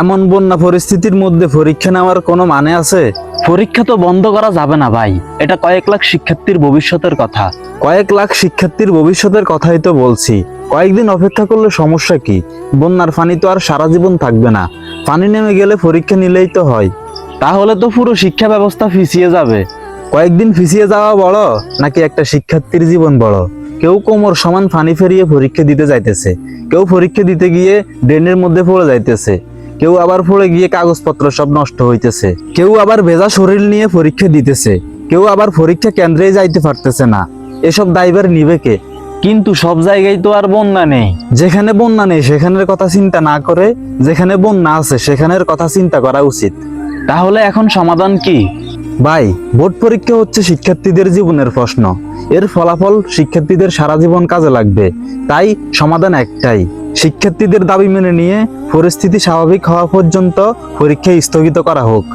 এমন বন্যা পরিস্থিতির মধ্যে পরীক্ষা নেওয়ার কোনো মানে আছে? পরীক্ষা তো বন্ধ করা যাবে না ভাই, এটা কয়েক লাখ শিক্ষার্থীর ভবিষ্যতের কথা। কয়েক লাখ শিক্ষার্থীর ভবিষ্যতের কথাই তো বলছি। কয়েকদিন অপেক্ষা করলে সমস্যা কি? বন্যার পানি তো আর সারা জীবন থাকবে না। পানি নেমে গেলে পরীক্ষা নিলেই তো হয়। তাহলে তো পুরো শিক্ষা ব্যবস্থা পিছিয়ে যাবে। কয়েকদিন পিছিয়ে যাওয়া বড় নাকি একটা শিক্ষার্থীর জীবন বড়? কেউ কোমর সমান পানি ফেরিয়ে পরীক্ষা দিতে যাইতেছে, কেউ পরীক্ষা দিতে গিয়ে ড্রেনের মধ্যে পড়ে যাইতেছে, কেউ আবার পড়ে গিয়ে কাগজপত্র সব নষ্ট হইতেছে, কেউ আবার ভেজা শরীর নিয়ে পরীক্ষা দিতেছে, কেউ আবার পরীক্ষা কেন্দ্রে যাইতে পারতেছে না। এসব দায়ভার নিবে কে? কিন্তু সব জায়গায় তো আর বন্যা নেই। যেখানে বন্যা নেই সেখানের কথা চিন্তা না করে যেখানে বন্যা আছে সেখানের কথা চিন্তা করা উচিত। তাহলে এখন সমাধান কি? ভাই, বোর্ড পরীক্ষা হচ্ছে শিক্ষার্থীদের জীবনের প্রশ্ন। এর ফলাফল শিক্ষার্থীদের সারা জীবন কাজে লাগবে। তাই সমাধান একটাই, শিক্ষার্থীদের দাবি মেনে নিয়ে পরিস্থিতি স্বাভাবিক হওয়া পর্যন্ত পরীক্ষা স্থগিত করা হোক।